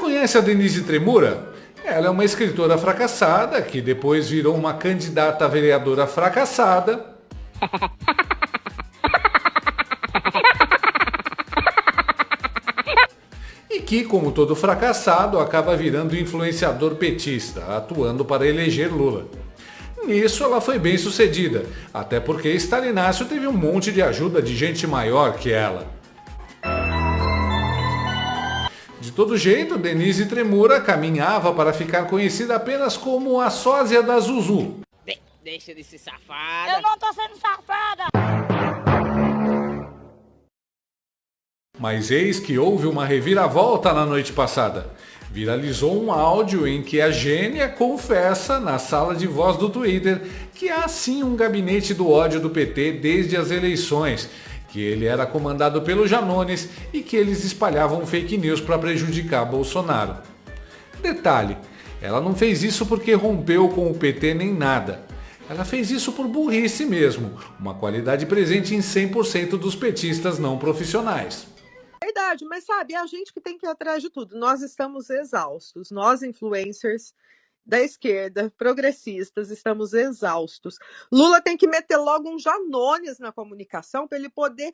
conhece a Denise Tremura? Ela é uma escritora fracassada que depois virou uma candidata a vereadora fracassada. E que, como todo fracassado, acaba virando influenciador petista, atuando para eleger Lula. Nisso ela foi bem sucedida, até porque Stalinácio teve um monte de ajuda de gente maior que ela. De todo jeito, Denise Tremura caminhava para ficar conhecida apenas como a sósia da Zuzu. Deixa de ser safada. Eu não tô sendo safada. Mas eis que houve uma reviravolta na noite passada. Viralizou um áudio em que a gênia confessa na sala de voz do Twitter que há sim um gabinete do ódio do PT desde as eleições, que ele era comandado pelo Janones e que eles espalhavam fake news para prejudicar Bolsonaro. Detalhe, ela não fez isso porque rompeu com o PT nem nada. Ela fez isso por burrice mesmo, uma qualidade presente em 100% dos petistas não profissionais. Verdade, mas sabe, é a gente que tem que ir atrás de tudo. Nós estamos exaustos, nós influencers da esquerda, progressistas, estamos exaustos. Lula tem que meter logo um Janones na comunicação para ele poder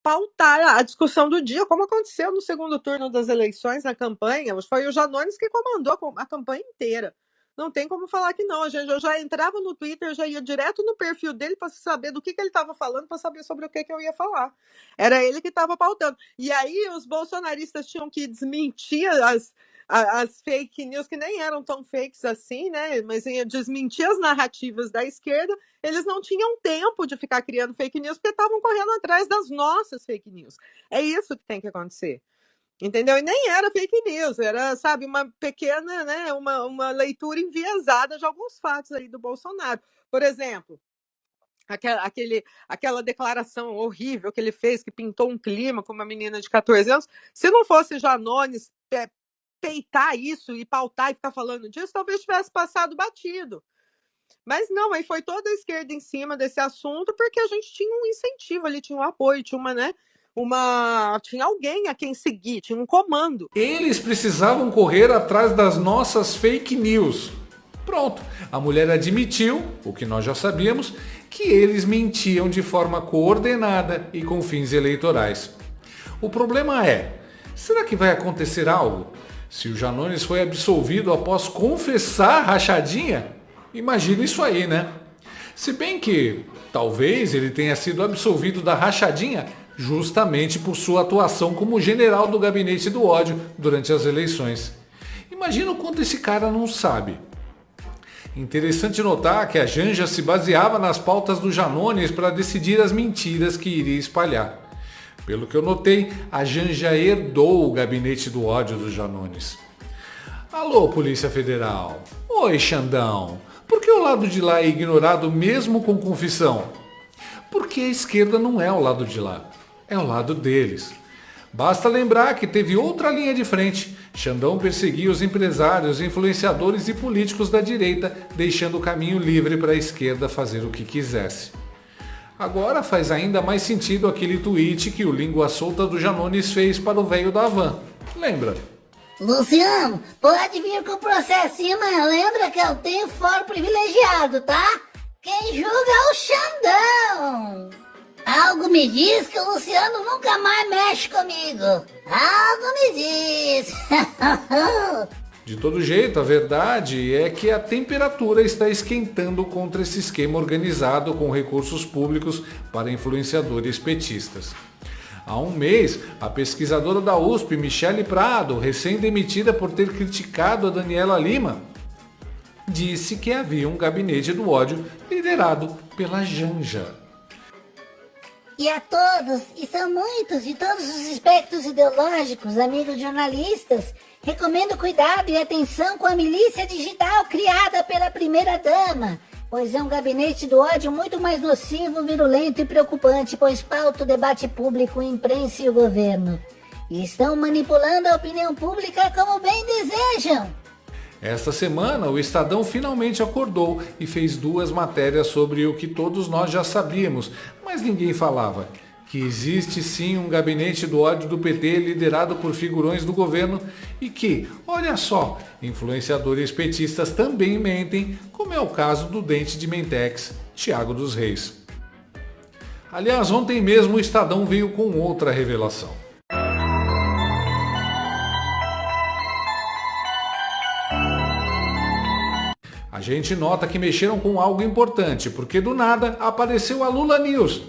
pautar a discussão do dia, como aconteceu no segundo turno das eleições, na campanha. Foi o Janones que comandou a campanha inteira. Não tem como falar que não. Eu já entrava no Twitter, já ia direto no perfil dele para saber do que ele estava falando, para saber sobre o que eu ia falar. Era ele que estava pautando. E aí os bolsonaristas tinham que desmentir as fake news, que nem eram tão fakes assim, né? Mas ia desmentir as narrativas da esquerda. Eles não tinham tempo de ficar criando fake news, porque estavam correndo atrás das nossas fake news. É isso que tem que acontecer. Entendeu? E nem era fake news, era, sabe, uma pequena, né, uma leitura enviesada de alguns fatos aí do Bolsonaro. Por exemplo, aquela declaração horrível que ele fez, que pintou um clima com uma menina de 14 anos. Se não fosse Janones peitar isso e pautar e ficar falando disso, talvez tivesse passado batido. Mas não, aí foi toda a esquerda em cima desse assunto, porque a gente tinha um incentivo ali, tinha um apoio, tinha tinha alguém a quem seguir, tinha um comando. Eles precisavam correr atrás das nossas fake news. Pronto, a mulher admitiu, o que nós já sabíamos, que eles mentiam de forma coordenada e com fins eleitorais. O problema é, será que vai acontecer algo? Se o Janones foi absolvido após confessar a rachadinha? Imagina isso aí, né? Se bem que, talvez ele tenha sido absolvido da rachadinha justamente por sua atuação como general do gabinete do ódio durante as eleições. Imagina o quanto esse cara não sabe. Interessante notar que a Janja se baseava nas pautas do Janones para decidir as mentiras que iria espalhar. Pelo que eu notei, a Janja herdou o gabinete do ódio do Janones. Alô, Polícia Federal. Oi, Xandão. Por que o lado de lá é ignorado mesmo com confissão? Porque a esquerda não é o lado de lá. É o lado deles. Basta lembrar que teve outra linha de frente. Xandão perseguia os empresários, influenciadores e políticos da direita, deixando o caminho livre para a esquerda fazer o que quisesse. Agora faz ainda mais sentido aquele tweet que o língua solta do Janones fez para o velho da van. Lembra? Luciano, pode vir com o processinho, mas lembra que eu tenho foro privilegiado, tá? Quem julga é o Xandão. Algo me diz que o Luciano nunca mais mexe comigo. Algo me diz. De todo jeito, a verdade é que a temperatura está esquentando contra esse esquema organizado com recursos públicos para influenciadores petistas. Há um mês, a pesquisadora da USP, Michele Prado, recém-demitida por ter criticado a Daniela Lima, disse que havia um gabinete do ódio liderado pela Janja. E a todos, e são muitos, de todos os espectros ideológicos, amigos jornalistas, recomendo cuidado e atenção com a milícia digital criada pela primeira-dama, pois é um gabinete do ódio muito mais nocivo, virulento e preocupante, pois pauta o debate público, a imprensa e o governo. E estão manipulando a opinião pública como bem desejam. Esta semana, o Estadão finalmente acordou e fez 2 matérias sobre o que todos nós já sabíamos, mas ninguém falava, que existe sim um gabinete do ódio do PT liderado por figurões do governo e que, olha só, influenciadores petistas também mentem, como é o caso do dente de Mentex, Thiago dos Reis. Aliás, ontem mesmo o Estadão veio com outra revelação. A gente nota que mexeram com algo importante, porque do nada apareceu a Lula News,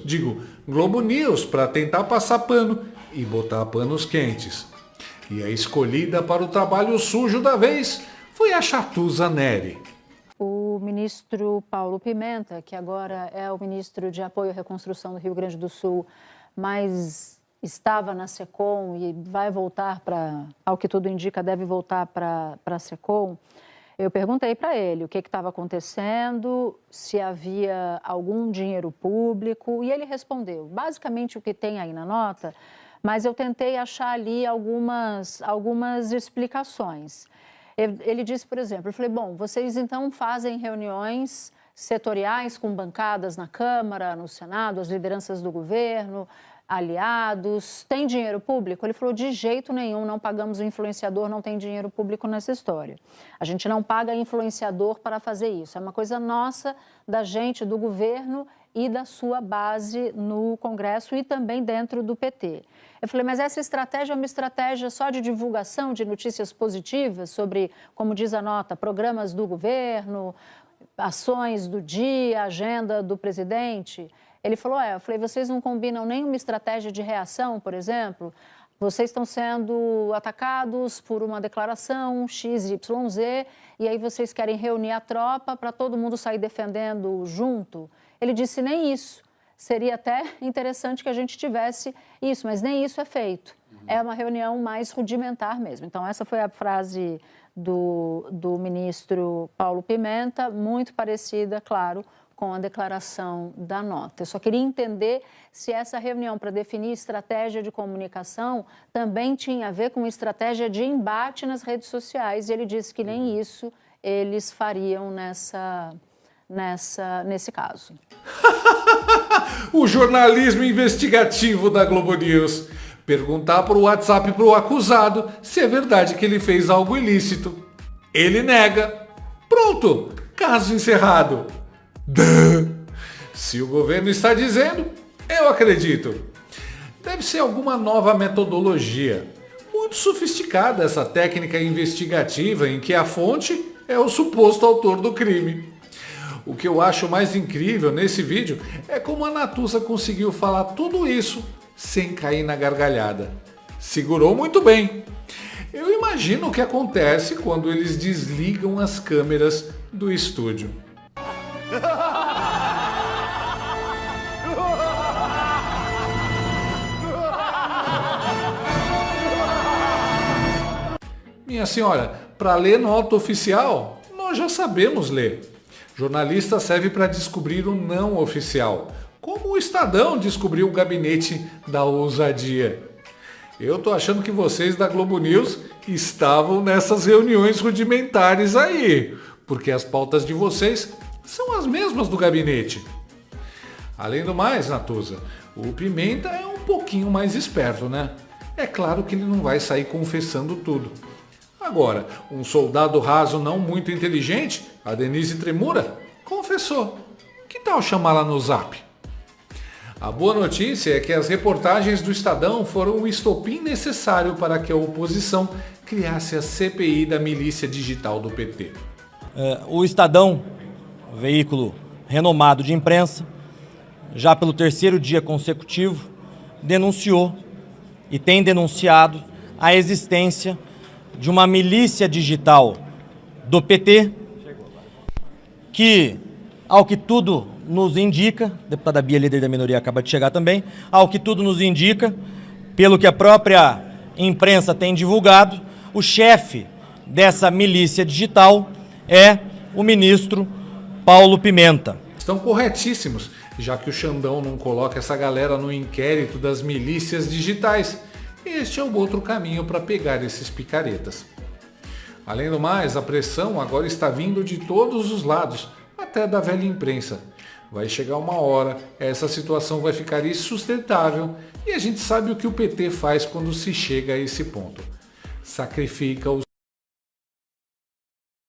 Globo News, para tentar passar pano e botar panos quentes. E a escolhida para o trabalho sujo da vez foi a Chatuza Neri. O ministro Paulo Pimenta, que agora é o ministro de Apoio à Reconstrução do Rio Grande do Sul, mas estava na SECOM e vai voltar ao que tudo indica, deve voltar para a SECOM. Eu perguntei para ele o que estava acontecendo, se havia algum dinheiro público, e ele respondeu basicamente o que tem aí na nota, mas eu tentei achar ali algumas explicações. Ele disse, por exemplo, eu falei, bom, vocês então fazem reuniões setoriais com bancadas na Câmara, no Senado, as lideranças do governo, aliados, tem dinheiro público? Ele falou, de jeito nenhum, não pagamos o influenciador, não tem dinheiro público nessa história. A gente não paga influenciador para fazer isso, é uma coisa nossa, da gente, do governo e da sua base no Congresso e também dentro do PT. Eu falei, mas essa estratégia é uma estratégia só de divulgação de notícias positivas sobre, como diz a nota, programas do governo, ações do dia, agenda do presidente? Ele falou, eu falei, vocês não combinam nenhuma estratégia de reação, por exemplo? Vocês estão sendo atacados por uma declaração XYZ e aí vocês querem reunir a tropa para todo mundo sair defendendo junto? Ele disse, nem isso. Seria até interessante que a gente tivesse isso, mas nem isso é feito. É uma reunião mais rudimentar mesmo. Então, essa foi a frase do ministro Paulo Pimenta, muito parecida, claro, com a declaração da nota. Eu só queria entender se essa reunião para definir estratégia de comunicação também tinha a ver com estratégia de embate nas redes sociais. E ele disse que nem isso eles fariam nesse caso. O jornalismo investigativo da Globo News. Perguntar por WhatsApp para o acusado se é verdade que ele fez algo ilícito. Ele nega. Pronto, caso encerrado. Se o governo está dizendo, eu acredito. Deve ser alguma nova metodologia. Muito sofisticada essa técnica investigativa em que a fonte é o suposto autor do crime. O que eu acho mais incrível nesse vídeo é como a Natuza conseguiu falar tudo isso sem cair na gargalhada. Segurou muito bem. Eu imagino o que acontece quando eles desligam as câmeras do estúdio. Minha senhora, para ler nota oficial, nós já sabemos ler. Jornalista serve para descobrir o não oficial, como o Estadão descobriu o gabinete da ousadia. Eu tô achando que vocês da Globo News estavam nessas reuniões rudimentares aí, porque as pautas de vocês são as mesmas do gabinete. Além do mais, Natuza, o Pimenta é um pouquinho mais esperto, né? É claro que ele não vai sair confessando tudo. Agora, um soldado raso não muito inteligente, a Denise Tremura, confessou. Que tal chamá-la no Zap? A boa notícia é que as reportagens do Estadão foram o estopim necessário para que a oposição criasse a CPI da milícia digital do PT. O Estadão, veículo renomado de imprensa, já pelo terceiro dia consecutivo, denunciou e tem denunciado a existência de uma milícia digital do PT que, ao que tudo nos indica, a deputada Bia, líder da minoria, acaba de chegar também, ao que tudo nos indica, pelo que a própria imprensa tem divulgado, o chefe dessa milícia digital é o ministro Paulo Pimenta. Estão corretíssimos, já que o Xandão não coloca essa galera no inquérito das milícias digitais. Este é o outro caminho para pegar esses picaretas. Além do mais, a pressão agora está vindo de todos os lados, até da velha imprensa. vai chegar uma hora, essa situação vai ficar insustentável e a gente sabe o que o PT faz quando se chega a esse ponto. Sacrifica os